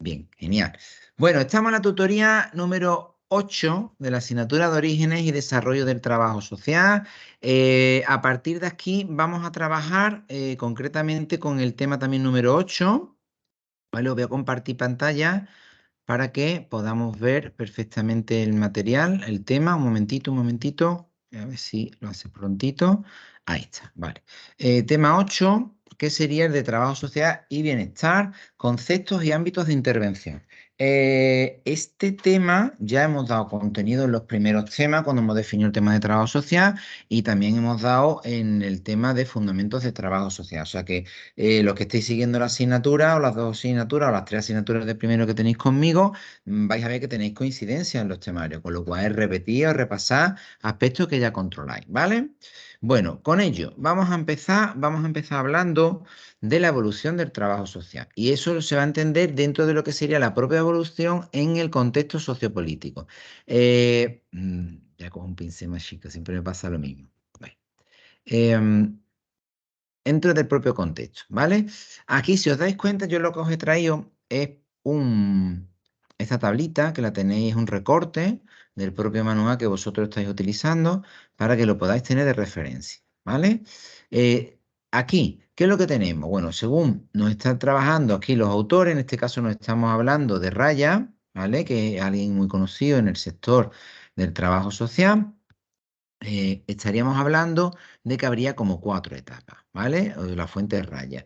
Bien, genial. Bueno, estamos en la tutoría número 8 de la asignatura de Orígenes y Desarrollo del Trabajo Social. A partir de aquí vamos a trabajar concretamente con el tema también número 8. ¿Vale? Os voy a compartir pantalla para que podamos ver perfectamente el material, el tema. Un momentito. A ver si lo hace prontito. Ahí está, vale. Tema 8, que sería el de trabajo social y bienestar, conceptos y ámbitos de intervención. Este tema ya hemos dado contenido en los primeros temas, cuando hemos definido el tema de trabajo social, y también hemos dado en el tema de fundamentos de trabajo social. O sea que los que estéis siguiendo la asignatura, o las dos asignaturas, o las tres asignaturas de primero que tenéis conmigo, vais a ver que tenéis coincidencia en los temarios, con lo cual es repetir o repasar aspectos que ya controláis, ¿vale? Bueno, con ello vamos a empezar hablando de la evolución del trabajo social. Y eso se va a entender dentro de lo que sería la propia evolución en el contexto sociopolítico. Ya con un pincel más chico, siempre me pasa lo mismo. Bueno, dentro del propio contexto, ¿vale? Aquí, si os dais cuenta, yo lo que os he traído es esta tablita, que la tenéis, es un recorte del propio manual que vosotros estáis utilizando para que lo podáis tener de referencia, ¿vale? Aquí, ¿qué es lo que tenemos? Bueno, según nos están trabajando aquí los autores, en este caso nos estamos hablando de Raya, ¿vale? Que es alguien muy conocido en el sector del trabajo social. Estaríamos hablando de que habría como 4 etapas, ¿vale? O de la fuente de Raya.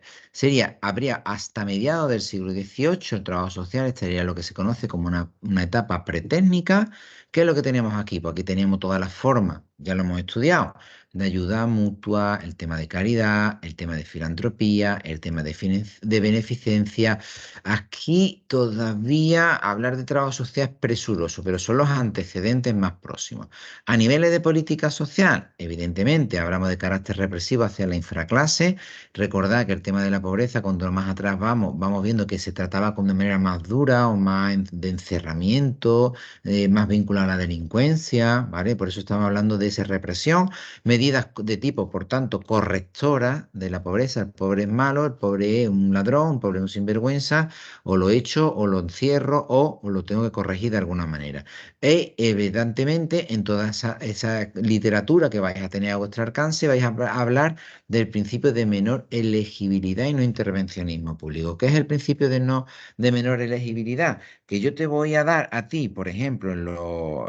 Habría hasta mediados del siglo XVIII el trabajo social estaría lo que se conoce como una etapa pretécnica. ¿Qué es lo que tenemos aquí? Pues aquí teníamos todas las formas, ya lo hemos estudiado, de ayuda mutua, el tema de caridad, el tema de filantropía, el tema de beneficencia. Aquí todavía hablar de trabajo social es presuroso, pero son los antecedentes más próximos. A niveles de política social, evidentemente, hablamos de carácter represivo hacia la infraclase. Recordad que el tema de la pobreza, cuando más atrás vamos viendo que se trataba de manera más dura o más de encerramiento, más vinculada a la delincuencia, ¿vale? Por eso estamos hablando de esa represión. Medidas de tipo, por tanto, correctoras de la pobreza. El pobre es malo, el pobre es un ladrón, el pobre es un sinvergüenza, o lo echo, o lo encierro, o lo tengo que corregir de alguna manera. Evidentemente, en toda esa literatura que vais a tener a vuestro alcance, vais a hablar del principio de menor elegibilidad y no intervencionismo público. ¿Qué es el principio de menor elegibilidad? Que yo te voy a dar a ti, por ejemplo,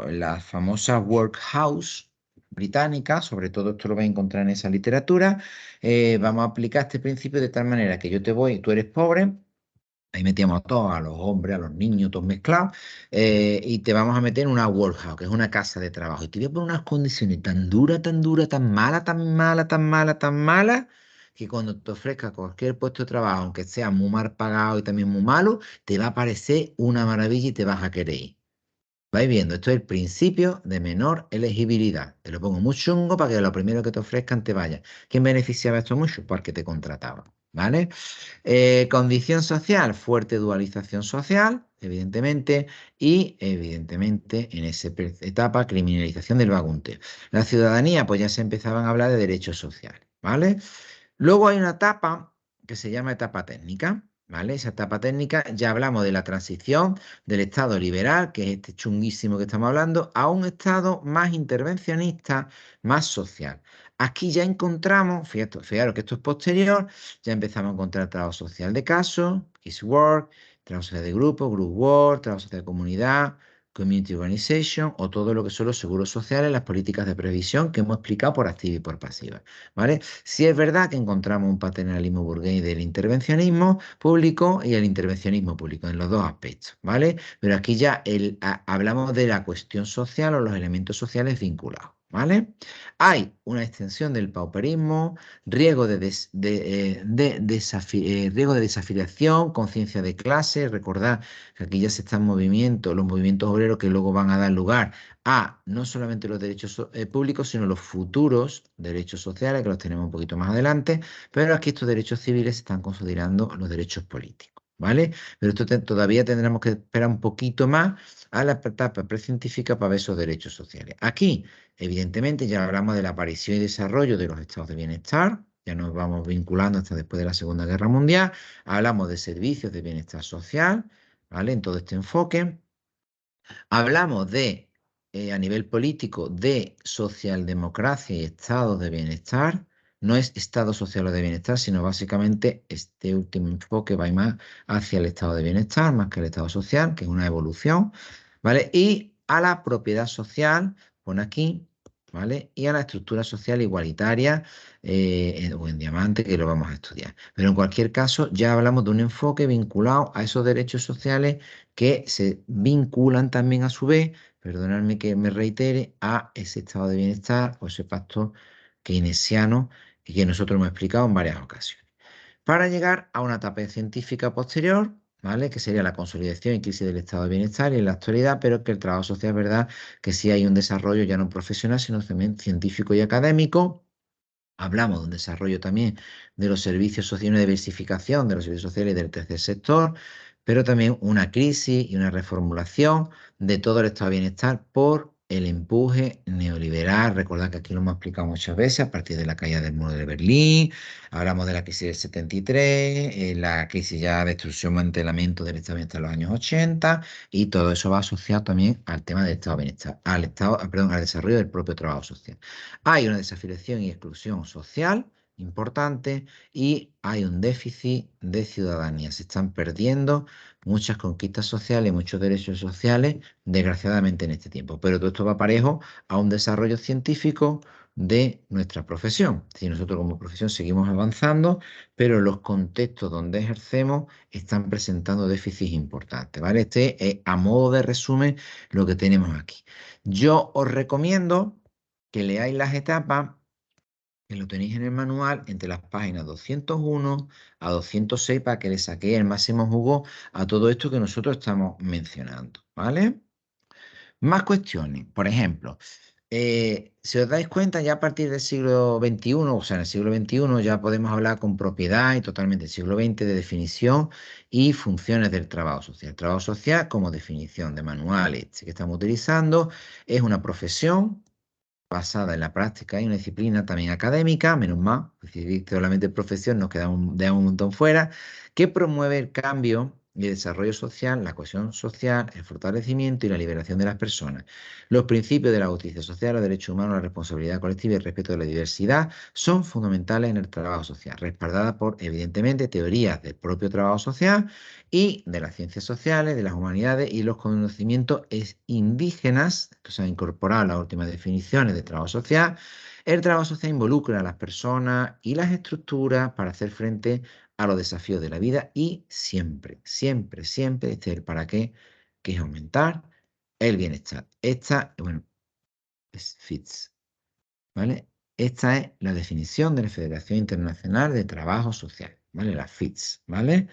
en las famosas workhouse británicas, sobre todo esto lo vais a encontrar en esa literatura, vamos a aplicar este principio de tal manera que tú eres pobre. Ahí metíamos a todos, a los hombres, a los niños, todos mezclados, y te vamos a meter en una workhouse, que es una casa de trabajo. Y te voy a poner unas condiciones tan duras, tan duras, tan malas, tan malas, tan malas, tan malas, que cuando te ofrezca cualquier puesto de trabajo, aunque sea muy mal pagado y también muy malo, te va a parecer una maravilla y te vas a querer ir. Vais viendo, esto es el principio de menor elegibilidad. Te lo pongo muy chungo para que lo primero que te ofrezcan te vaya. ¿Quién beneficiaba esto mucho? Porque te contrataban, ¿vale? Condición social, fuerte dualización social, evidentemente, y evidentemente en esa etapa, criminalización del vagunteo. La ciudadanía, pues ya se empezaban a hablar de derechos sociales, ¿vale? Luego hay una etapa que se llama etapa técnica, ¿vale? Esa etapa técnica ya hablamos de la transición del Estado liberal, que es este chunguísimo que estamos hablando, a un Estado más intervencionista, más social. Aquí ya encontramos, fijaros que esto es posterior, ya empezamos a encontrar trabajo social de caso, case work, trabajo social de grupo, group work, trabajo social de comunidad, community organization o todo lo que son los seguros sociales, las políticas de previsión que hemos explicado por activa y por pasiva, ¿vale? Sí es verdad que encontramos un paternalismo burgués del intervencionismo público y el intervencionismo público en los dos aspectos, ¿vale? Pero aquí ya hablamos de la cuestión social o los elementos sociales vinculados, ¿vale? Hay una extensión del pauperismo, riesgo de desafiliación, conciencia de clase. Recordad que aquí ya se están los movimientos obreros que luego van a dar lugar a no solamente los derechos públicos, sino los futuros derechos sociales, que los tenemos un poquito más adelante, pero aquí estos derechos civiles se están considerando los derechos políticos, ¿vale? Pero esto todavía tendremos que esperar un poquito más a la etapa precientífica para ver esos derechos sociales. Aquí, evidentemente, ya hablamos de la aparición y desarrollo de los estados de bienestar, ya nos vamos vinculando hasta después de la Segunda Guerra Mundial, hablamos de servicios de bienestar social, ¿vale? En todo este enfoque. Hablamos de, a nivel político, de socialdemocracia y estado de bienestar. No es estado social o de bienestar, sino básicamente este último enfoque va más hacia el estado de bienestar, más que el estado social, que es una evolución, ¿vale? Y a la propiedad social, pone aquí, ¿vale? Y a la estructura social igualitaria o en diamante, que lo vamos a estudiar. Pero en cualquier caso, ya hablamos de un enfoque vinculado a esos derechos sociales que se vinculan también a su vez, perdonadme que me reitere, a ese estado de bienestar o ese pacto keynesiano y que nosotros hemos explicado en varias ocasiones. Para llegar a una etapa científica posterior, ¿vale? Que sería la consolidación y crisis del estado de bienestar y en la actualidad, pero que el trabajo social es verdad que sí hay un desarrollo ya no profesional, sino también científico y académico. Hablamos de un desarrollo también de los servicios sociales, una diversificación de los servicios sociales del tercer sector, pero también una crisis y una reformulación de todo el estado de bienestar por el empuje neoliberal. Recordad que aquí lo hemos explicado muchas veces a partir de la caída del muro de Berlín. Hablamos de la crisis del 73, la crisis ya de destrucción, mantelamiento del estado de bienestar en los años 80 y todo eso va asociado también al tema del estado de bienestar, perdón, al desarrollo del propio trabajo social. Hay una desafiliación y exclusión social importante y hay un déficit de ciudadanía. Se están perdiendo muchas conquistas sociales, muchos derechos sociales, desgraciadamente en este tiempo. Pero todo esto va parejo a un desarrollo científico de nuestra profesión. Si nosotros como profesión seguimos avanzando, pero los contextos donde ejercemos están presentando déficits importantes, ¿vale? Este es a modo de resumen lo que tenemos aquí. Yo os recomiendo que leáis las etapas, que lo tenéis en el manual, entre las páginas 201 a 206 para que le saquéis el máximo jugo a todo esto que nosotros estamos mencionando, ¿vale? Más cuestiones, por ejemplo, si os dais cuenta, ya a partir del siglo XXI, o sea, en el siglo XXI ya podemos hablar con propiedad y totalmente del siglo XX de definición y funciones del trabajo social. El trabajo social, como definición de manuales que estamos utilizando, es una profesión basada en la práctica y una disciplina también académica, menos mal, pues si solamente profesión nos queda un montón fuera, que promueve el cambio y el desarrollo social, la cohesión social, el fortalecimiento y la liberación de las personas. Los principios de la justicia social, los derechos humanos, la responsabilidad colectiva y el respeto de la diversidad son fundamentales en el trabajo social, respaldadas por, evidentemente, teorías del propio trabajo social y de las ciencias sociales, de las humanidades y los conocimientos indígenas, que se han incorporado las últimas definiciones de trabajo social. El trabajo social involucra a las personas y las estructuras para hacer frente a los desafíos de la vida y siempre, siempre, siempre, este es el para qué, que es aumentar el bienestar. Esta, bueno, es FITS, ¿vale? Esta es la definición de la Federación Internacional de Trabajo Social, ¿vale? La FITS, ¿vale?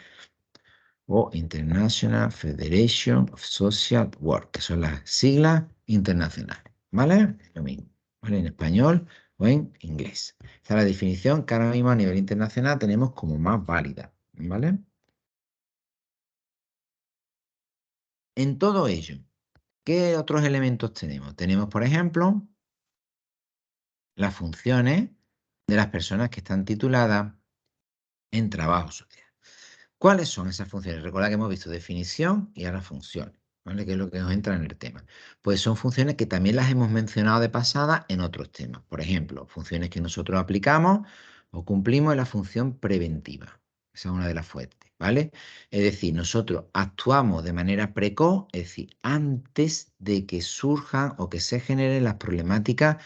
O International Federation of Social Work, que son las siglas internacionales, ¿vale? Lo mismo, ¿vale? En español o en inglés. Esta es la definición que ahora mismo a nivel internacional tenemos como más válida, ¿vale? En todo ello, ¿qué otros elementos tenemos? Tenemos, por ejemplo, las funciones de las personas que están tituladas en trabajo social. ¿Cuáles son esas funciones? Recordad que hemos visto definición y ahora funciones, ¿vale? Que es lo que nos entra en el tema. Pues son funciones que también las hemos mencionado de pasada en otros temas. Por ejemplo, funciones que nosotros aplicamos o cumplimos en la función preventiva. Esa es una de las fuentes, ¿vale? Es decir, nosotros actuamos de manera precoz, es decir, antes de que surjan o que se generen las problemáticas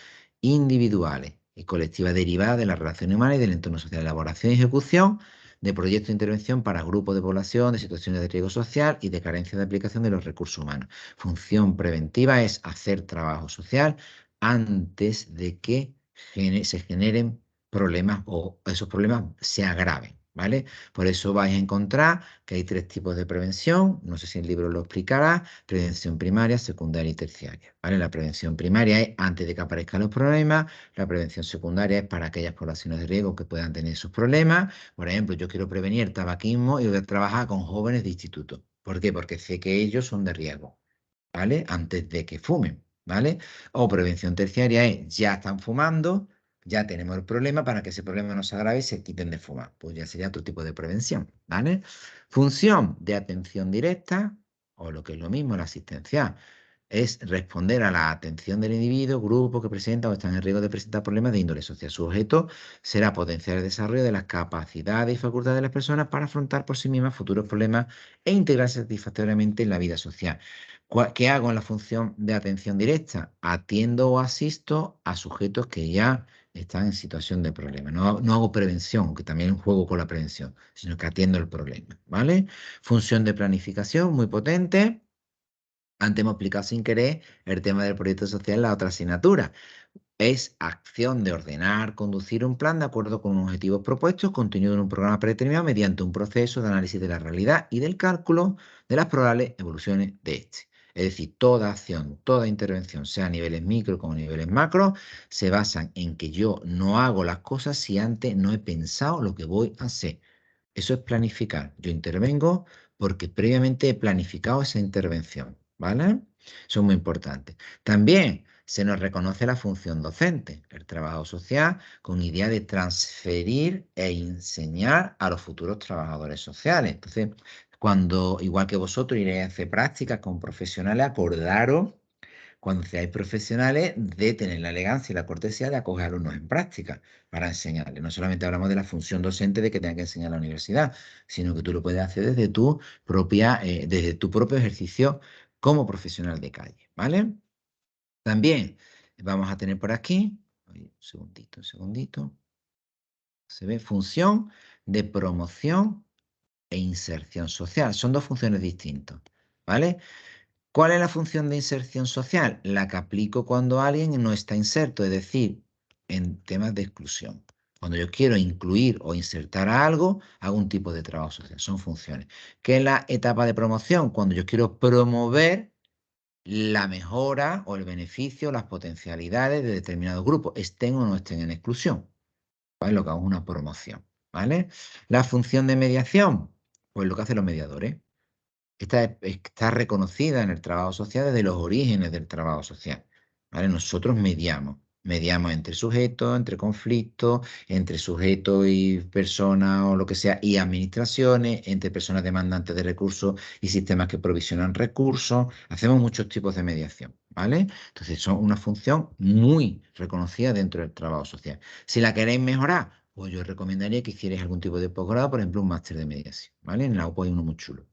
individuales y colectivas derivadas de las relaciones humanas y del entorno social, elaboración y ejecución de proyectos de intervención para grupos de población, de situaciones de riesgo social y de carencia de aplicación de los recursos humanos. Función preventiva es hacer trabajo social antes de que se generen problemas o esos problemas se agraven, ¿vale? Por eso vais a encontrar que hay tres tipos de prevención, no sé si el libro lo explicará: prevención primaria, secundaria y terciaria, ¿vale? La prevención primaria es antes de que aparezcan los problemas, la prevención secundaria es para aquellas poblaciones de riesgo que puedan tener esos problemas. Por ejemplo, yo quiero prevenir el tabaquismo y voy a trabajar con jóvenes de instituto. ¿Por qué? Porque sé que ellos son de riesgo, ¿vale? Antes de que fumen, ¿vale? O prevención terciaria es, ya están fumando, ya tenemos el problema, para que ese problema no se agrave y se quiten de fumar. Pues ya sería otro tipo de prevención, ¿vale? Función de atención directa, o lo que es lo mismo, la asistencial. Es responder a la atención del individuo, grupo que presenta o están en riesgo de presentar problemas de índole social. Su objeto será potenciar el desarrollo de las capacidades y facultades de las personas para afrontar por sí mismas futuros problemas e integrarse satisfactoriamente en la vida social. ¿Qué hago en la función de atención directa? Atiendo o asisto a sujetos que ya están en situación de problema. No hago prevención, que también juego con la prevención, sino que atiendo el problema, ¿vale? Función de planificación muy potente. Antes hemos explicado sin querer el tema del proyecto social en la otra asignatura. Es acción de ordenar, conducir un plan de acuerdo con unos objetivos propuestos, contenido en un programa predeterminado mediante un proceso de análisis de la realidad y del cálculo de las probables evoluciones de este. Es decir, toda acción, toda intervención, sea a niveles micro como a niveles macro, se basan en que yo no hago las cosas si antes no he pensado lo que voy a hacer. Eso es planificar. Yo intervengo porque previamente he planificado esa intervención, ¿vale? Eso es muy importante. También se nos reconoce la función docente, el trabajo social, con idea de transferir e enseñar a los futuros trabajadores sociales. Entonces, cuando, igual que vosotros iréis a hacer prácticas con profesionales, acordaros cuando seáis profesionales, de tener la elegancia y la cortesía de acoger alumnos en práctica para enseñarles. No solamente hablamos de la función docente de que tengan que enseñar en la universidad, sino que tú lo puedes hacer desde tu propio ejercicio como profesional de calle, ¿vale? También vamos a tener por aquí, un segundito, se ve función de promoción e inserción social. Son dos funciones distintas, ¿vale? ¿Cuál es la función de inserción social? La que aplico cuando alguien no está inserto, es decir, en temas de exclusión. Cuando yo quiero incluir o insertar a algo, hago un tipo de trabajo social. Son funciones. ¿Qué es la etapa de promoción? Cuando yo quiero promover la mejora o el beneficio, las potencialidades de determinados grupos, estén o no estén en exclusión. ¿Vale? Lo que hago es una promoción. ¿Vale? La función de mediación, pues lo que hacen los mediadores. Está reconocida en el trabajo social desde los orígenes del trabajo social, ¿vale? Nosotros mediamos entre sujetos, entre conflictos, entre sujetos y personas o lo que sea, y administraciones, entre personas demandantes de recursos y sistemas que provisionan recursos. Hacemos muchos tipos de mediación, ¿vale? Entonces, son una función muy reconocida dentro del trabajo social. Si la queréis mejorar, pues yo recomendaría que hicierais algún tipo de posgrado, por ejemplo, un máster de mediación, ¿vale? En la UPO hay uno muy chulo.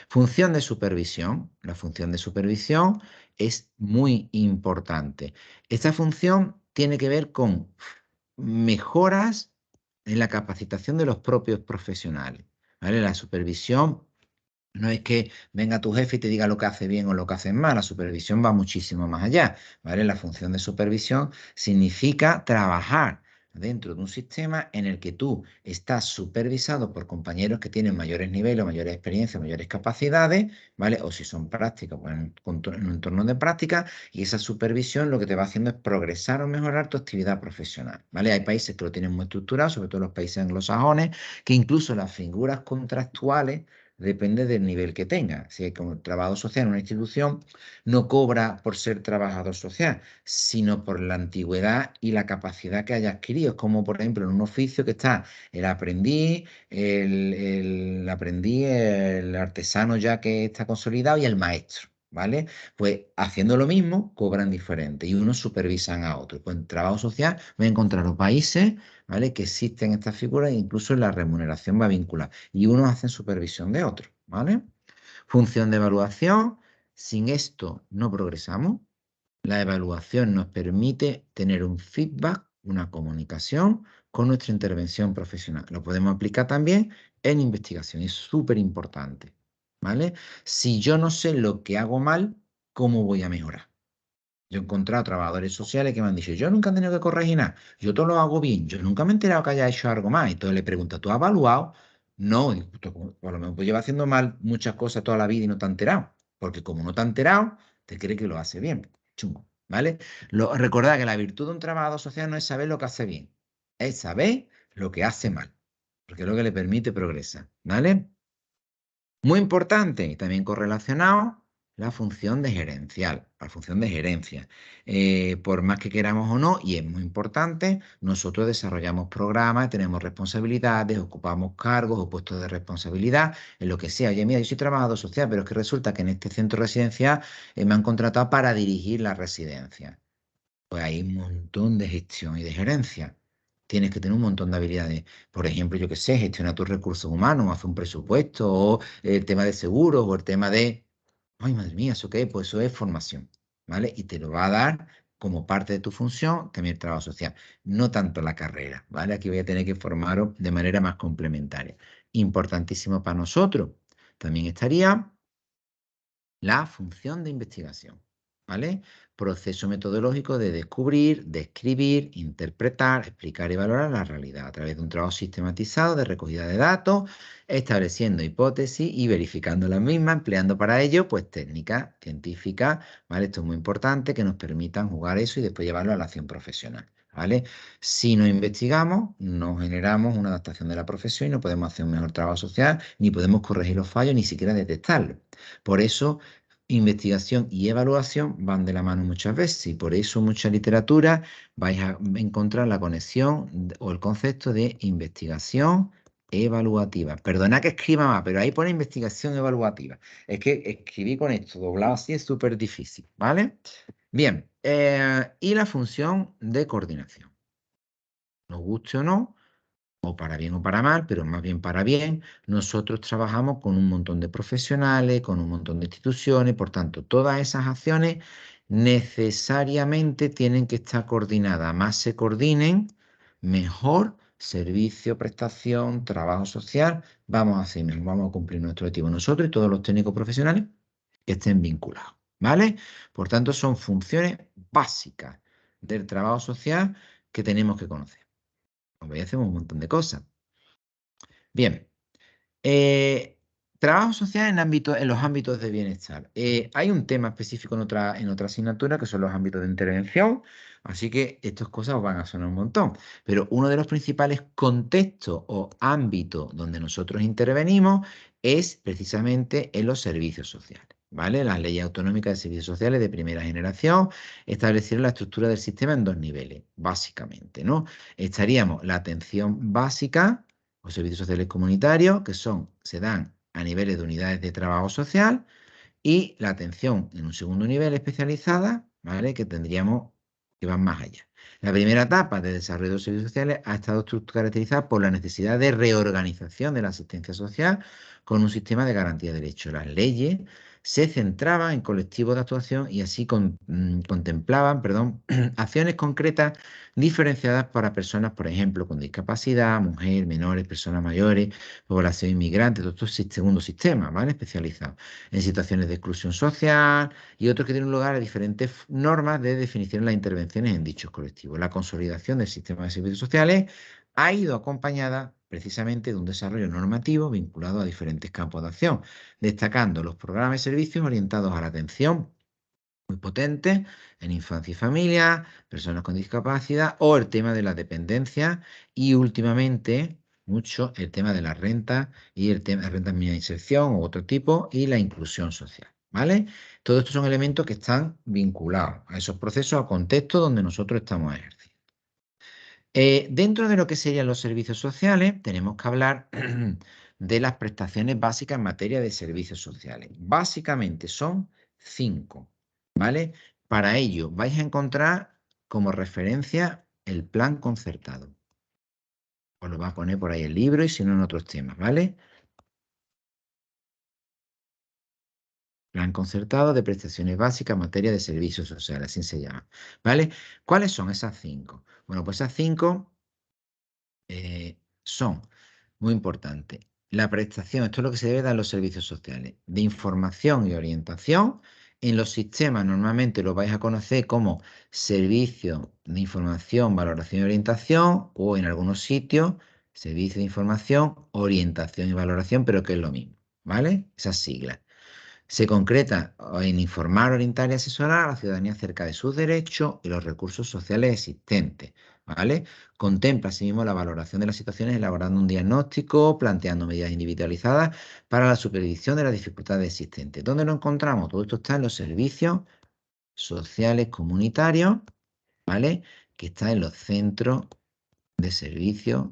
Función de supervisión. La función de supervisión es muy importante. Esta función tiene que ver con mejoras en la capacitación de los propios profesionales, ¿vale? La supervisión no es que venga tu jefe y te diga lo que hace bien o lo que hace mal. La supervisión va muchísimo más allá, ¿vale? La función de supervisión significa trabajar dentro de un sistema en el que tú estás supervisado por compañeros que tienen mayores niveles, mayores experiencias, mayores capacidades, ¿vale? O si son prácticas, pues en un entorno de práctica, y esa supervisión lo que te va haciendo es progresar o mejorar tu actividad profesional, ¿vale? Hay países que lo tienen muy estructurado, sobre todo los países anglosajones, que incluso las figuras contractuales depende del nivel que tenga. Si hay como trabajo social en una institución, no cobra por ser trabajador social, sino por la antigüedad y la capacidad que haya adquirido. Es como, por ejemplo, en un oficio que está el artesano ya que está consolidado y el maestro. ¿Vale? Pues haciendo lo mismo, cobran diferente y unos supervisan a otros. Pues en trabajo social voy a encontrar los países, ¿vale? Que existen estas figuras e incluso la remuneración va vinculada y unos hacen supervisión de otros, ¿vale? Función de evaluación. Sin esto no progresamos. La evaluación nos permite tener un feedback, una comunicación con nuestra intervención profesional. Lo podemos aplicar también en investigación. Es súper importante, ¿vale? Si yo no sé lo que hago mal, ¿cómo voy a mejorar? Yo he encontrado trabajadores sociales que me han dicho, yo nunca he tenido que corregir nada, yo todo lo hago bien, yo nunca me he enterado que haya hecho algo más. Entonces le pregunto, ¿tú has evaluado? No, y por lo menos pues lleva haciendo mal muchas cosas toda la vida y no te has enterado. Porque como no te has enterado, te cree que lo hace bien. Chungo, ¿vale? Recordad que la virtud de un trabajador social no es saber lo que hace bien, es saber lo que hace mal, porque es lo que le permite progresar, ¿vale? Muy importante y también correlacionado, la función de gerencial, la función de gerencia. Por más que queramos o no, y es muy importante, nosotros desarrollamos programas, tenemos responsabilidades, ocupamos cargos o puestos de responsabilidad, en lo que sea. Oye, mira, yo soy trabajador social, pero es que resulta que en este centro residencial me han contratado para dirigir la residencia. Pues hay un montón de gestión y de gerencia. Tienes que tener un montón de habilidades. Por ejemplo, yo qué sé, gestionar tus recursos humanos, hacer un presupuesto, o el tema de seguros, o el tema de... Ay, madre mía, ¿eso qué es? Pues eso es formación, ¿vale? Y te lo va a dar como parte de tu función también el trabajo social. No tanto la carrera, ¿vale? Aquí voy a tener que formaros de manera más complementaria. Importantísimo para nosotros. También estaría la función de investigación, ¿vale? Proceso metodológico de descubrir, describir, interpretar, explicar y valorar la realidad a través de un trabajo sistematizado de recogida de datos, estableciendo hipótesis y verificando las mismas, empleando para ello, pues, técnicas científicas, ¿vale? Esto es muy importante, que nos permitan jugar eso y después llevarlo a la acción profesional, ¿vale? Si no investigamos, no generamos una adaptación de la profesión y no podemos hacer un mejor trabajo social, ni podemos corregir los fallos, ni siquiera detectarlos. Por eso, investigación y evaluación van de la mano muchas veces y por eso en mucha literatura vais a encontrar la conexión o el concepto de investigación evaluativa. Perdona que escriba más, pero ahí pone investigación evaluativa. Es que escribí con esto doblado así es súper difícil, ¿vale? Bien, y la función de coordinación. Nos guste o no, o para bien o para mal, pero más bien para bien, nosotros trabajamos con un montón de profesionales, con un montón de instituciones, por tanto, todas esas acciones necesariamente tienen que estar coordinadas. Más se coordinen, mejor servicio, prestación, trabajo social, vamos a hacer, vamos a cumplir nuestro objetivo nosotros y todos los técnicos profesionales que estén vinculados, ¿vale? Por tanto, son funciones básicas del trabajo social que tenemos que conocer. Pues hacemos un montón de cosas. Bien, eh, trabajo social en los ámbitos de bienestar. Hay un tema específico en otra asignatura que son los ámbitos de intervención, así que estas cosas os van a sonar un montón. Pero uno de los principales contextos o ámbitos donde nosotros intervenimos es precisamente en los servicios sociales. ¿Vale? Las leyes autonómicas de servicios sociales de primera generación establecieron la estructura del sistema en dos niveles, básicamente, ¿no? Estaríamos la atención básica o servicios sociales comunitarios, que se dan a niveles de unidades de trabajo social, y la atención en un segundo nivel especializada, ¿vale? Que tendríamos que van más allá. La primera etapa de desarrollo de los servicios sociales ha estado caracterizada por la necesidad de reorganización de la asistencia social con un sistema de garantía de derechos. Las leyes se centraban en colectivos de actuación y así contemplaban, perdón, acciones concretas diferenciadas para personas, por ejemplo, con discapacidad, mujeres, menores, personas mayores, población inmigrante, todo esto es segundo sistema, ¿vale? Especializado en situaciones de exclusión social y otros que tienen lugar a diferentes normas de definición de las intervenciones en dichos colectivos. La consolidación del sistema de servicios sociales ha ido acompañada precisamente de un desarrollo normativo vinculado a diferentes campos de acción, destacando los programas y servicios orientados a la atención muy potentes en infancia y familia, personas con discapacidad o el tema de la dependencia y últimamente mucho el tema de la renta y el tema de renta mínima de inserción u otro tipo y la inclusión social, ¿vale? Todos estos son elementos que están vinculados a esos procesos, al contexto donde nosotros estamos ejerciendo. Dentro de lo que serían los servicios sociales, tenemos que hablar de las prestaciones básicas en materia de servicios sociales. Básicamente son 5, ¿vale? Para ello vais a encontrar como referencia el plan concertado. Os lo va a poner por ahí el libro y si no en otros temas, ¿vale? Plan concertado de prestaciones básicas en materia de servicios sociales, así se llama, ¿vale? ¿Cuáles son esas 5? Bueno, pues esas 5 son muy importantes. La prestación, esto es lo que se debe dar a los servicios sociales, de información y orientación. En los sistemas normalmente lo vais a conocer como servicio de información, valoración y orientación, o en algunos sitios, servicio de información, orientación y valoración, pero que es lo mismo, ¿vale? Esas siglas. Se concreta en informar, orientar y asesorar a la ciudadanía acerca de sus derechos y los recursos sociales existentes. ¿vale? Contempla asimismo la valoración de las situaciones elaborando un diagnóstico, planteando medidas individualizadas para la supervisión de las dificultades existentes. ¿Dónde lo encontramos? Todo esto está en los servicios sociales comunitarios, ¿vale? Que está en los centros de servicios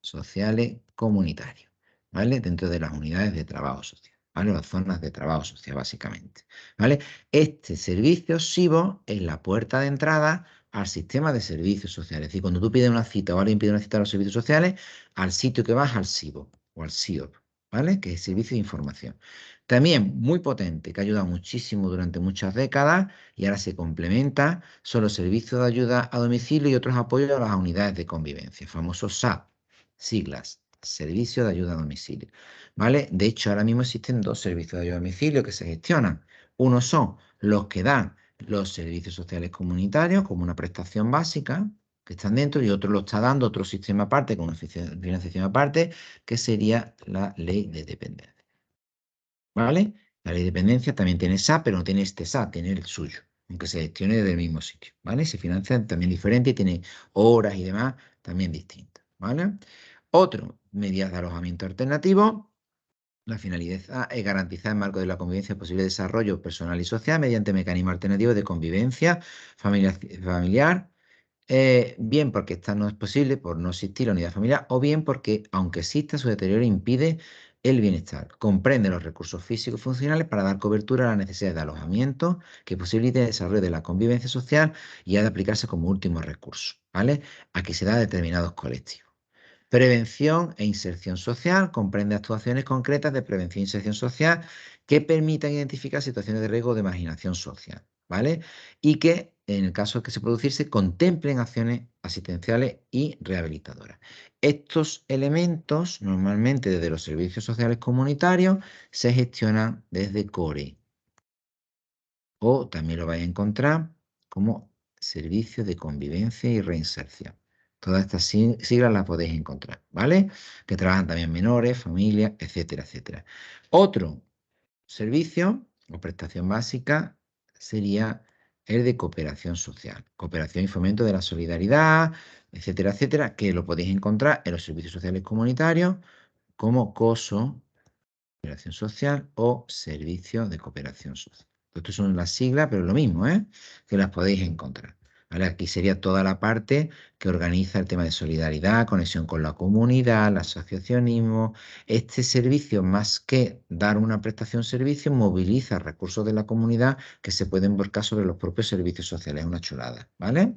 sociales comunitarios, ¿vale? Dentro de las unidades de trabajo social, ¿vale? Las zonas de trabajo social, básicamente, ¿vale? Este servicio SIBO es la puerta de entrada al sistema de servicios sociales. Es decir, cuando tú pides una cita o alguien pide una cita a los servicios sociales, al sitio que vas al SIBO o al SIOP, ¿vale? Que es Servicio de Información. También muy potente, que ha ayudado muchísimo durante muchas décadas y ahora se complementa, son los servicios de ayuda a domicilio y otros apoyos a las unidades de convivencia, famosos SAD, siglas, Servicio de Ayuda a Domicilio, ¿vale? De hecho, ahora mismo existen dos servicios de ayuda a domicilio que se gestionan. Uno son los que dan los servicios sociales comunitarios como una prestación básica, que están dentro, y otro lo está dando otro sistema aparte, con una financiación aparte, que sería la ley de dependencia. ¿Vale? La ley de dependencia también tiene SAP, pero no tiene este SAP, tiene el suyo, aunque se gestione desde el mismo sitio, ¿vale? Se financia también diferente y tiene horas y demás también distintas, ¿vale? Otro, medidas de alojamiento alternativo. La finalidad es garantizar en marco de la convivencia el posible desarrollo personal y social mediante mecanismos alternativos de convivencia familiar, bien porque esta no es posible por no existir la unidad familiar, o bien porque, aunque exista, su deterioro impide el bienestar. Comprende los recursos físicos y funcionales para dar cobertura a las necesidades de alojamiento que posibilite el desarrollo de la convivencia social y ha de aplicarse como último recurso, ¿vale? Aquí se da a determinados colectivos. Prevención e inserción social comprende actuaciones concretas de prevención e inserción social que permitan identificar situaciones de riesgo de marginación social, ¿vale? Y que, en el caso de que se produciese, contemplen acciones asistenciales y rehabilitadoras. Estos elementos, normalmente desde los servicios sociales comunitarios, se gestionan desde CORE, o también lo vais a encontrar como Servicio de Convivencia y Reinserción. Todas estas siglas las podéis encontrar, ¿vale? Que trabajan también menores, familias, etcétera, etcétera. Otro servicio o prestación básica sería el de cooperación social, cooperación y fomento de la solidaridad, etcétera, etcétera, que lo podéis encontrar en los servicios sociales comunitarios como COSO, cooperación social o servicio de cooperación social. Estas son las siglas, pero lo mismo, ¿eh? Que las podéis encontrar. ¿Vale? Aquí sería toda la parte que organiza el tema de solidaridad, conexión con la comunidad, el asociacionismo. Este servicio, más que dar una prestación servicio, moviliza recursos de la comunidad que se pueden volcar sobre los propios servicios sociales. Es una chulada, ¿vale?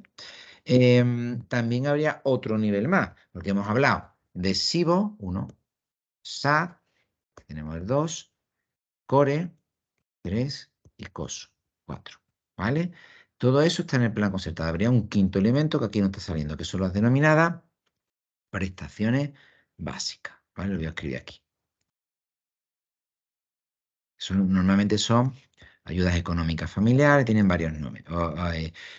También habría otro nivel más, porque hemos hablado de SIBO, 1, SAD, tenemos el 2, Core, 3 y COSO, 4. ¿Vale? Todo eso está en el plan concertado. Habría un quinto elemento que aquí no está saliendo, que son las denominadas prestaciones básicas. ¿Vale? Lo voy a escribir aquí. Normalmente son ayudas económicas familiares, tienen varios nombres.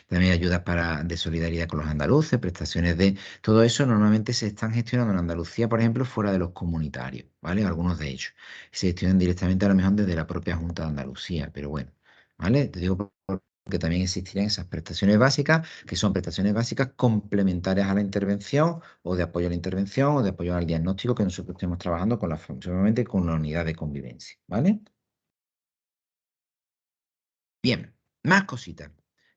También ayudas de solidaridad con los andaluces, prestaciones de... Todo eso normalmente se están gestionando en Andalucía, por ejemplo, fuera de los comunitarios, ¿vale? Algunos de ellos. Se gestionan directamente a lo mejor desde la propia Junta de Andalucía, pero bueno, ¿vale? Te digo porque también existirían esas prestaciones básicas, que son prestaciones básicas complementarias a la intervención, o de apoyo a la intervención, o de apoyo al diagnóstico que nosotros estemos trabajando con la unidad de convivencia, ¿vale? Bien, más cositas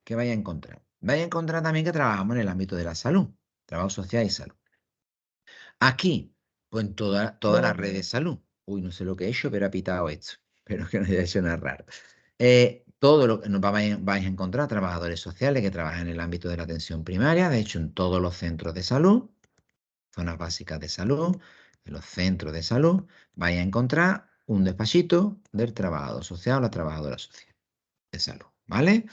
que vaya a encontrar. Vaya a encontrar también que trabajamos en el ámbito de la salud, trabajo social y salud. Aquí, pues en toda la red de salud. Uy, no sé lo que he hecho, pero ha pitado esto. Espero que no haya hecho nada raro. Todo lo que vais a encontrar trabajadores sociales que trabajan en el ámbito de la atención primaria, de hecho, en todos los centros de salud, zonas básicas de salud, en los centros de salud, vais a encontrar un despachito del trabajador social o la trabajadora social de salud, ¿vale?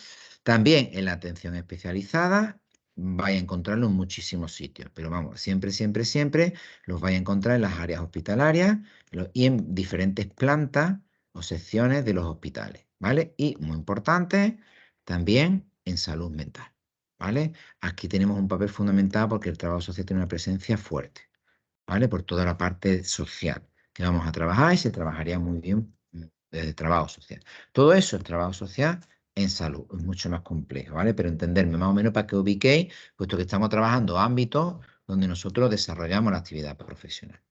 También en la atención especializada vais a encontrarlo en muchísimos sitios, pero vamos, siempre, siempre, siempre los vais a encontrar en las áreas hospitalarias y en diferentes plantas o secciones de los hospitales, ¿vale? Y, muy importante, también en salud mental, ¿vale? Aquí tenemos un papel fundamental porque el trabajo social tiene una presencia fuerte, ¿vale? Por toda la parte social que vamos a trabajar y se trabajaría muy bien desde el trabajo social. Todo eso, el trabajo social, en salud. Es mucho más complejo, ¿vale? Pero entenderme más o menos para que ubiquéis, puesto que estamos trabajando ámbitos donde nosotros desarrollamos la actividad profesional.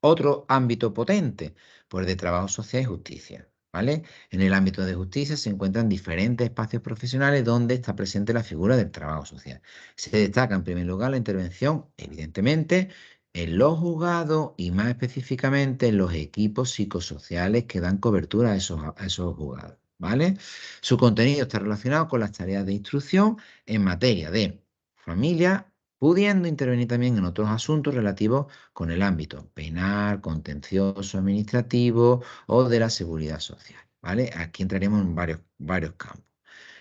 Otro ámbito potente, pues de trabajo social y justicia, ¿vale? En el ámbito de justicia se encuentran diferentes espacios profesionales donde está presente la figura del trabajo social. Se destaca en primer lugar la intervención, evidentemente, en los juzgados y más específicamente en los equipos psicosociales que dan cobertura a esos juzgados, ¿vale? Su contenido está relacionado con las tareas de instrucción en materia de familia, pudiendo intervenir también en otros asuntos relativos con el ámbito penal, contencioso, administrativo o de la seguridad social, ¿vale? Aquí entraremos en varios campos.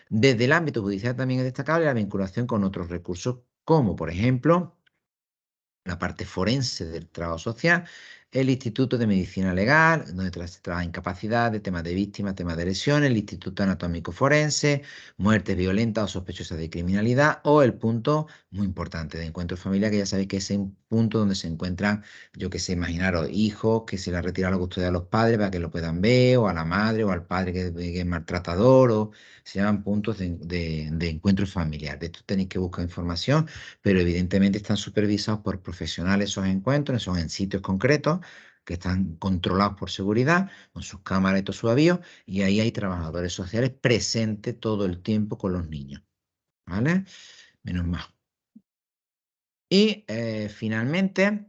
Desde el ámbito judicial también es destacable la vinculación con otros recursos, como por ejemplo la parte forense del trabajo social, el Instituto de Medicina Legal, donde se trabaja incapacidades, temas de víctimas, temas de lesiones, el Instituto Anatómico Forense, muertes violentas o sospechosas de criminalidad, o el punto muy importante de encuentro familiar, que ya sabéis que es un punto donde se encuentran, yo que sé, imaginaros, hijos que se les retira la custodia a los padres para que lo puedan ver, o a la madre, o al padre que es maltratador, o se llaman puntos de encuentro familiar. De esto tenéis que buscar información, pero evidentemente están supervisados por profesionales esos encuentros, son en sitios concretos que están controlados por seguridad, con sus cámaras y todo su avión, y ahí hay trabajadores sociales presentes todo el tiempo con los niños, ¿vale? Menos mal. Y finalmente,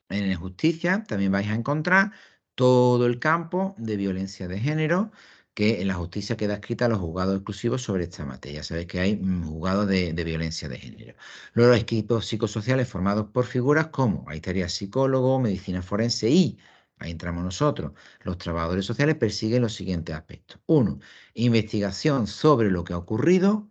en justicia también vais a encontrar todo el campo de violencia de género, que en la justicia queda escrita a los juzgados exclusivos sobre esta materia. Sabéis que hay juzgados de violencia de género. Luego, los equipos psicosociales formados por figuras como, ahí estaría psicólogo, medicina forense y, ahí entramos nosotros, los trabajadores sociales persiguen los siguientes aspectos. Uno, investigación sobre lo que ha ocurrido,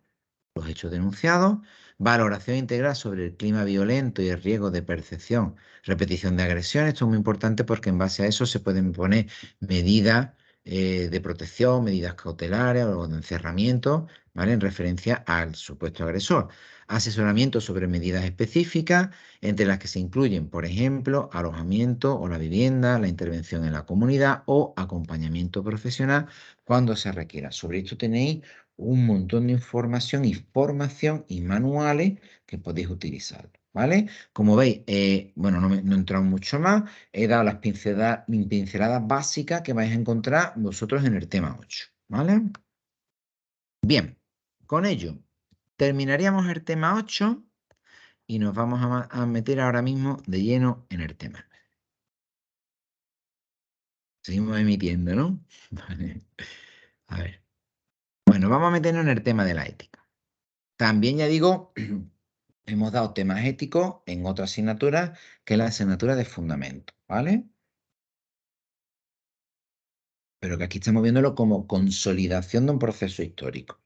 los hechos denunciados, valoración integral sobre el clima violento y el riesgo de percepción, repetición de agresiones. Esto es muy importante porque en base a eso se pueden poner medidas de protección, medidas cautelares o de encerramiento, ¿vale? En referencia al supuesto agresor. Asesoramiento sobre medidas específicas, entre las que se incluyen, por ejemplo, alojamiento o la vivienda, la intervención en la comunidad o acompañamiento profesional cuando se requiera. Sobre esto tenéis un montón de información y formación y manuales que podéis utilizar, ¿vale? Como veis, bueno, no he entrado mucho más, he dado las pinceladas básicas que vais a encontrar vosotros en el tema 8, ¿vale? Bien, con ello terminaríamos el tema 8 y nos vamos a meter ahora mismo de lleno en el tema 9. Seguimos emitiendo, ¿no? Vale. A ver. Bueno, vamos a meternos en el tema de la ética. También ya digo, hemos dado temas éticos en otra asignatura, que es la asignatura de fundamento, ¿vale? Pero que aquí estamos viéndolo como consolidación de un proceso histórico.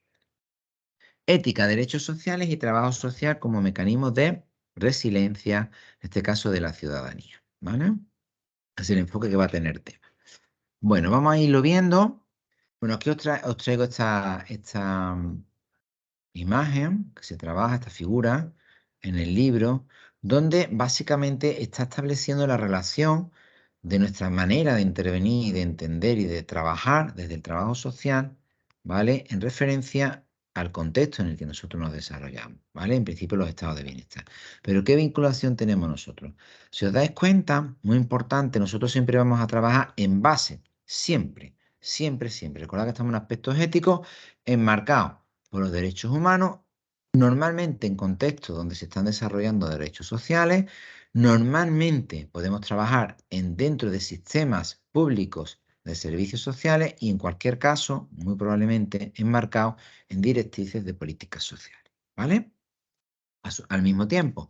Ética, derechos sociales y trabajo social como mecanismos de resiliencia, en este caso de la ciudadanía, ¿vale? Es el enfoque que va a tener tema. Bueno, vamos a irlo viendo. Bueno, aquí os traigo esta imagen que se trabaja, esta figura, en el libro, donde básicamente está estableciendo la relación de nuestra manera de intervenir y de entender y de trabajar desde el trabajo social, ¿vale? En referencia al contexto en el que nosotros nos desarrollamos, ¿vale? En principio los estados de bienestar. Pero ¿qué vinculación tenemos nosotros? Si os dais cuenta, muy importante, nosotros siempre vamos a trabajar en base, siempre, siempre, siempre. Recordad que estamos en aspectos éticos enmarcados por los derechos humanos, normalmente en contextos donde se están desarrollando derechos sociales. Normalmente podemos trabajar dentro de sistemas públicos de servicios sociales y en cualquier caso, muy probablemente enmarcados en directrices de políticas sociales, ¿vale? Al mismo tiempo,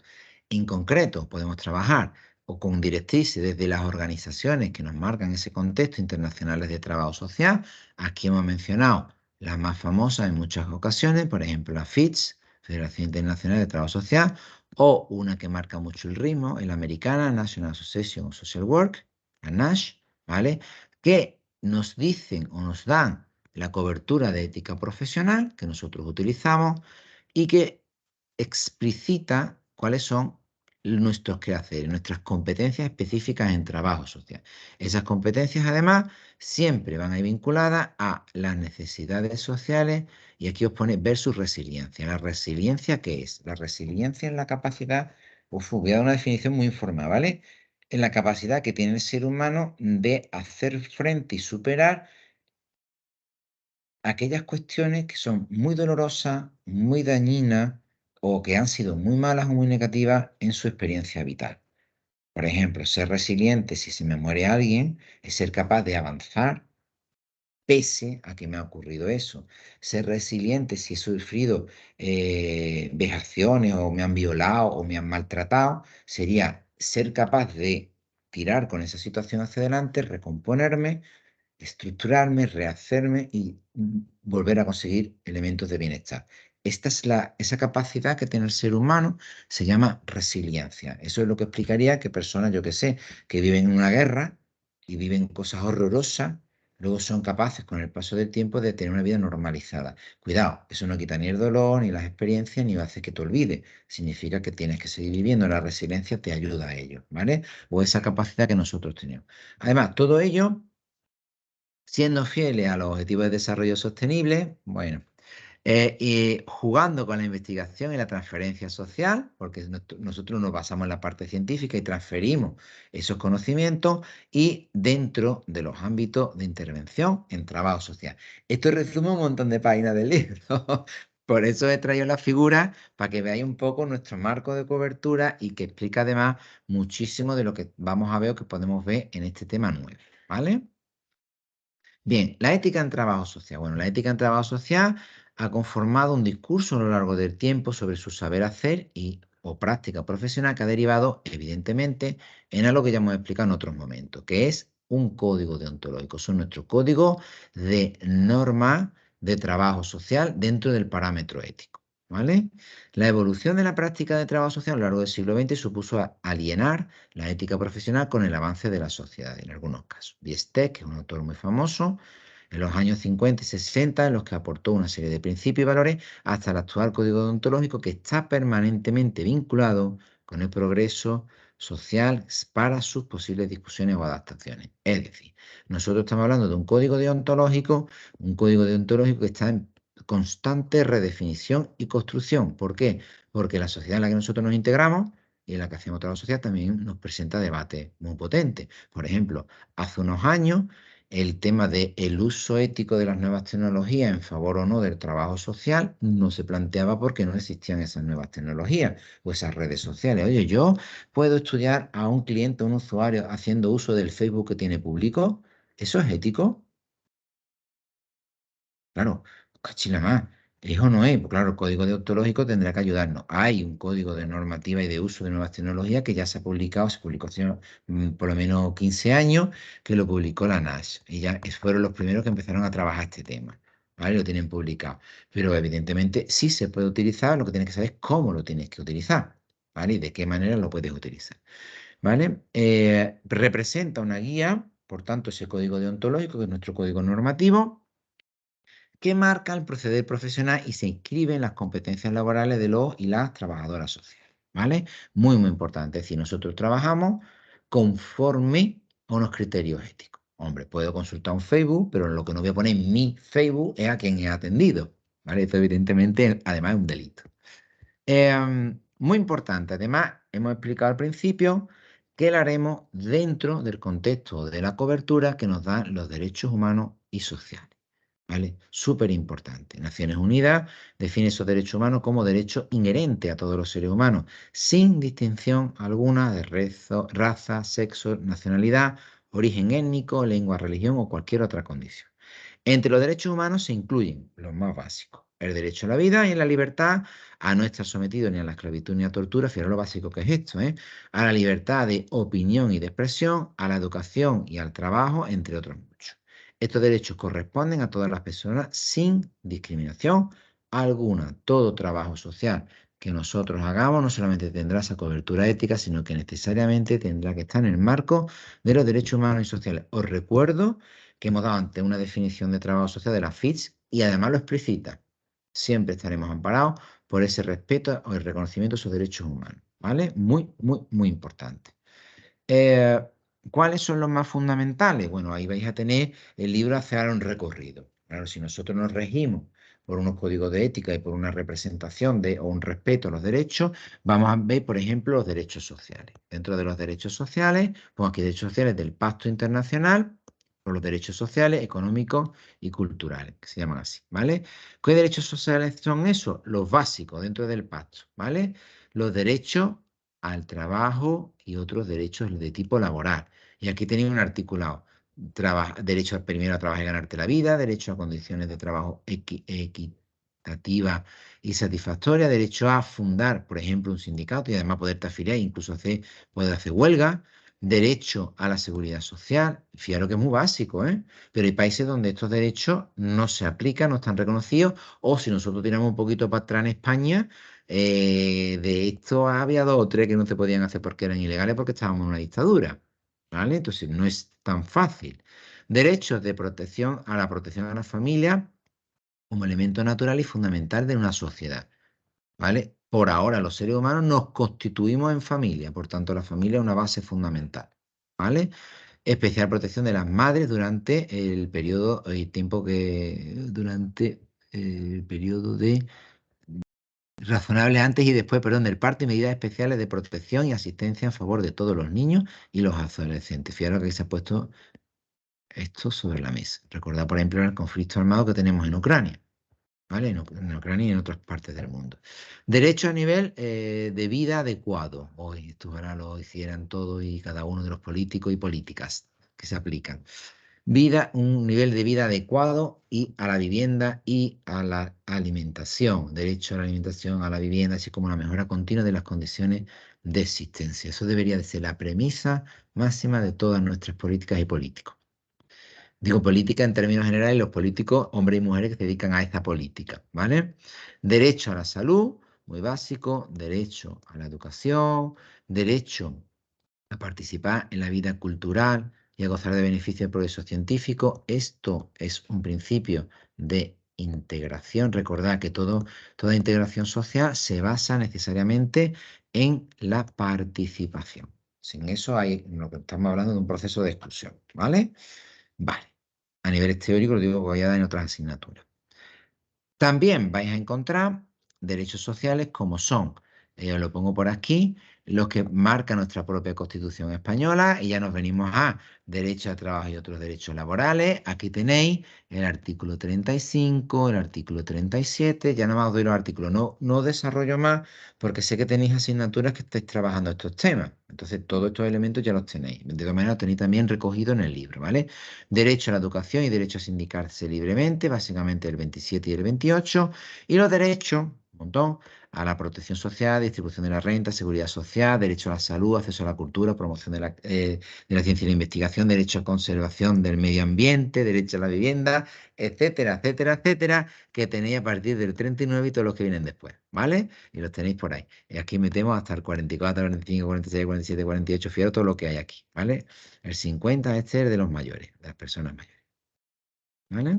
en concreto, podemos trabajar o con directrices desde las organizaciones que nos marcan ese contexto internacionales de trabajo social. Aquí hemos mencionado las más famosas en muchas ocasiones, por ejemplo, la FITS, Federación Internacional de Trabajo Social, o una que marca mucho el ritmo, la americana, National Association of Social Work, la NASH, ¿vale? Que nos dicen o nos dan la cobertura de ética profesional que nosotros utilizamos y que explicita cuáles son nuestros quehaceres, nuestras competencias específicas en trabajo social. Esas competencias, además, siempre van a ir vinculadas a las necesidades sociales y aquí os pone versus resiliencia. ¿La resiliencia qué es? La resiliencia es la capacidad, voy a dar una definición muy informal, ¿vale? En la capacidad que tiene el ser humano de hacer frente y superar aquellas cuestiones que son muy dolorosas, muy dañinas o que han sido muy malas o muy negativas en su experiencia vital. Por ejemplo, ser resiliente si se me muere alguien es ser capaz de avanzar pese a que me ha ocurrido eso. Ser resiliente si he sufrido vejaciones o me han violado o me han maltratado sería ser capaz de tirar con esa situación hacia adelante, recomponerme, estructurarme, rehacerme y volver a conseguir elementos de bienestar. Esa capacidad que tiene el ser humano se llama resiliencia. Eso es lo que explicaría que personas, yo que sé, que viven en una guerra y viven cosas horrorosas, luego son capaces con el paso del tiempo de tener una vida normalizada. Cuidado, eso no quita ni el dolor, ni las experiencias, ni va a hacer que te olvides. Significa que tienes que seguir viviendo. La resiliencia te ayuda a ello, ¿vale? O esa capacidad que nosotros tenemos. Además, todo ello siendo fieles a los objetivos de desarrollo sostenible, bueno, y jugando con la investigación y la transferencia social, porque nosotros nos basamos en la parte científica y transferimos esos conocimientos y dentro de los ámbitos de intervención en trabajo social. Esto resume un montón de páginas del libro. Por eso he traído la figura para que veáis un poco nuestro marco de cobertura y que explica además muchísimo de lo que vamos a ver o que podemos ver en este tema nuevo, ¿vale? Bien, la ética en trabajo social. Bueno, la ética en trabajo social ha conformado un discurso a lo largo del tiempo sobre su saber hacer y o práctica profesional que ha derivado, evidentemente, en algo que ya hemos explicado en otros momentos, que es un código deontológico. Son nuestros códigos de norma de trabajo social dentro del parámetro ético. ¿Vale? La evolución de la práctica de trabajo social a lo largo del siglo XX supuso alienar la ética profesional con el avance de la sociedad, en algunos casos. Biestek, que es un autor muy famoso, en los años 50 y 60, en los que aportó una serie de principios y valores, hasta el actual código deontológico que está permanentemente vinculado con el progreso social para sus posibles discusiones o adaptaciones. Es decir, nosotros estamos hablando de un código deontológico que está en constante redefinición y construcción. ¿Por qué? Porque la sociedad en la que nosotros nos integramos y en la que hacemos trabajo social también nos presenta debates muy potentes. Por ejemplo, hace unos años el tema del uso ético de las nuevas tecnologías en favor o no del trabajo social no se planteaba porque no existían esas nuevas tecnologías o esas redes sociales. Oye, yo puedo estudiar a un cliente, a un usuario haciendo uso del Facebook que tiene público. ¿Eso es ético? Claro, cachila más. Hijo no es, pues claro, el código deontológico tendrá que ayudarnos. Hay un código de normativa y de uso de nuevas tecnologías que ya se publicó hace por lo menos 15 años, que lo publicó la NAS. Y ya fueron los primeros que empezaron a trabajar este tema. ¿Vale? Lo tienen publicado. Pero evidentemente sí se puede utilizar, lo que tienes que saber es cómo lo tienes que utilizar. ¿Vale? Y de qué manera lo puedes utilizar. ¿Vale? Representa una guía, por tanto, ese código deontológico, que es nuestro código normativo que marca el proceder profesional y se inscribe en las competencias laborales de los y las trabajadoras sociales. ¿Vale? Muy, muy importante. Es decir, nosotros trabajamos conforme a unos criterios éticos. Hombre, puedo consultar un Facebook, pero lo que no voy a poner en mi Facebook es a quien he atendido. ¿Vale? Esto evidentemente, además, es un delito. Muy importante, además, hemos explicado al principio que lo haremos dentro del contexto de la cobertura que nos dan los derechos humanos y sociales. ¿Vale? Súper importante. Naciones Unidas define esos derechos humanos como derechos inherentes a todos los seres humanos, sin distinción alguna de raza, sexo, nacionalidad, origen étnico, lengua, religión o cualquier otra condición. Entre los derechos humanos se incluyen los más básicos: el derecho a la vida y a la libertad, a no estar sometido ni a la esclavitud ni a tortura, fíjate lo básico que es esto, ¿eh? A la libertad de opinión y de expresión, a la educación y al trabajo, entre otros muchos. Estos derechos corresponden a todas las personas sin discriminación alguna. Todo trabajo social que nosotros hagamos no solamente tendrá esa cobertura ética, sino que necesariamente tendrá que estar en el marco de los derechos humanos y sociales. Os recuerdo que hemos dado ante una definición de trabajo social de la FITS y además lo explicita. Siempre estaremos amparados por ese respeto o el reconocimiento de sus derechos humanos. ¿vale? Muy, muy, muy importante. Eh, ¿Cuáles son los más fundamentales? Bueno, ahí vais a tener el libro hacer un recorrido. Claro, si nosotros nos regimos por unos códigos de ética y por una representación de, o un respeto a los derechos, vamos a ver, por ejemplo, los derechos sociales. Dentro de los derechos sociales, pongo aquí derechos sociales del Pacto Internacional por los derechos sociales, económicos y culturales, que se llaman así, ¿vale? ¿Qué derechos sociales son esos? Los básicos dentro del pacto, ¿vale? Los derechos al trabajo y otros derechos de tipo laboral. Y aquí tenéis un articulado. Derecho primero a trabajar y ganarte la vida, derecho a condiciones de trabajo equitativas y satisfactorias, derecho a fundar, por ejemplo, un sindicato y además poderte afiliar, incluso poder hacer huelga, derecho a la seguridad social. Fijaros que es muy básico, ¿eh? Pero hay países donde estos derechos no se aplican, no están reconocidos, o si nosotros tiramos un poquito para atrás en España, de esto había dos o tres que no se podían hacer porque eran ilegales porque estábamos en una dictadura, ¿vale? Entonces no es tan fácil. Derechos de protección a la protección a la familia como elemento natural y fundamental de una sociedad, ¿vale? Por ahora los seres humanos nos constituimos en familia, por tanto la familia es una base fundamental, ¿vale? Especial protección de las madres durante el periodo, durante el periodo de razonable antes y después, perdón, del parto y medidas especiales de protección y asistencia en favor de todos los niños y los adolescentes. Fijaros que se ha puesto esto sobre la mesa. Recordad, por ejemplo, el conflicto armado que tenemos en Ucrania, ¿vale? En Ucrania y en otras partes del mundo. Derecho a nivel de vida adecuado. Hoy esto ahora lo hicieran todos y cada uno de los políticos y políticas que se aplican. Un nivel de vida adecuado y a la vivienda y a la alimentación. Derecho a la alimentación, a la vivienda, así como la mejora continua de las condiciones de existencia. Eso debería de ser la premisa máxima de todas nuestras políticas y políticos. Digo política en términos generales, los políticos, hombres y mujeres que se dedican a esta política, ¿vale? Derecho a la salud, muy básico, derecho a la educación, derecho a participar en la vida cultural y a gozar de beneficios del progreso científico. Esto es un principio de integración. Recordad que toda integración social se basa necesariamente en la participación. Sin eso hay lo que estamos hablando de un proceso de exclusión, ¿vale? Vale. A nivel teórico lo digo que voy a dar en otras asignaturas. También vais a encontrar derechos sociales como son, os lo pongo por aquí, los que marca nuestra propia Constitución española y ya nos venimos a derecho a trabajo y otros derechos laborales. Aquí tenéis el artículo 35, el artículo 37, ya nada más os doy los artículos, no desarrollo más porque sé que tenéis asignaturas que estáis trabajando estos temas. Entonces todos estos elementos ya los tenéis. De todas maneras los tenéis también recogidos en el libro, ¿vale? Derecho a la educación y derecho a sindicarse libremente, básicamente el 27 y el 28, y los derechos, un montón, a la protección social, distribución de la renta, seguridad social, derecho a la salud, acceso a la cultura, promoción de la ciencia y la investigación, derecho a conservación del medio ambiente, derecho a la vivienda, etcétera, etcétera, etcétera, que tenéis a partir del 39 y todos los que vienen después, ¿vale? Y los tenéis por ahí. Y aquí metemos hasta el 44, 45, 46, 47, 48, fijaros todo lo que hay aquí, ¿vale? El 50 este es de los mayores, de las personas mayores. ¿Vale?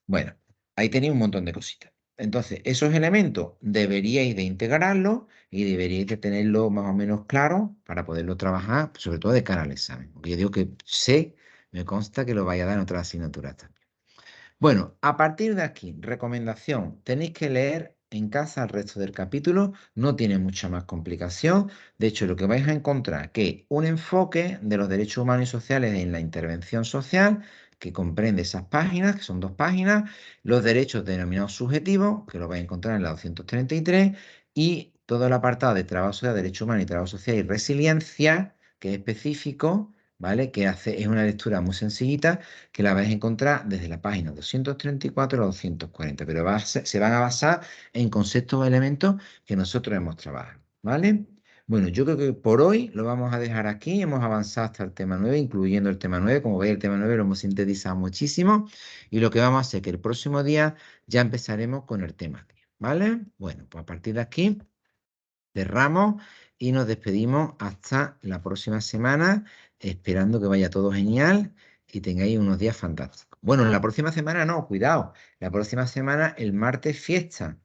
Bueno, ahí tenéis un montón de cositas. Entonces, esos elementos deberíais de integrarlos y deberíais de tenerlo más o menos claro para poderlo trabajar, sobre todo de cara al examen. Porque yo digo que sé, me consta que lo vaya a dar en otras asignaturas también. Bueno, a partir de aquí, recomendación, tenéis que leer en casa el resto del capítulo, no tiene mucha más complicación. De hecho, lo que vais a encontrar es que un enfoque de los derechos humanos y sociales en la intervención social, que comprende esas páginas, que son dos páginas, los derechos denominados subjetivos, que lo vais a encontrar en la 233, y todo el apartado de trabajo social, derechos humanos y trabajo social y resiliencia, que es específico, ¿vale? Es una lectura muy sencillita que la vais a encontrar desde la página 234 a la 240, pero se van a basar en conceptos o elementos que nosotros hemos trabajado, ¿vale? Bueno, yo creo que por hoy lo vamos a dejar aquí. Hemos avanzado hasta el tema 9, incluyendo el tema 9. Como veis, el tema 9 lo hemos sintetizado muchísimo. Y lo que vamos a hacer es que el próximo día ya empezaremos con el tema 10, ¿vale? Bueno, pues a partir de aquí cerramos y nos despedimos hasta la próxima semana, esperando que vaya todo genial y tengáis unos días fantásticos. Bueno, la próxima semana no, cuidado. La próxima semana, el martes, fiesta.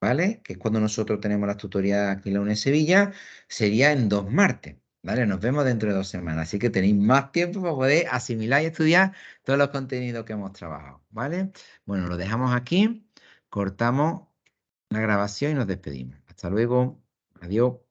¿vale? Que es cuando nosotros tenemos las tutorías aquí en la UNED Sevilla, sería en 2 martes, ¿vale? Nos vemos dentro de 2 semanas, así que tenéis más tiempo para poder asimilar y estudiar todos los contenidos que hemos trabajado, ¿vale? Bueno, lo dejamos aquí, cortamos la grabación y nos despedimos. Hasta luego, adiós.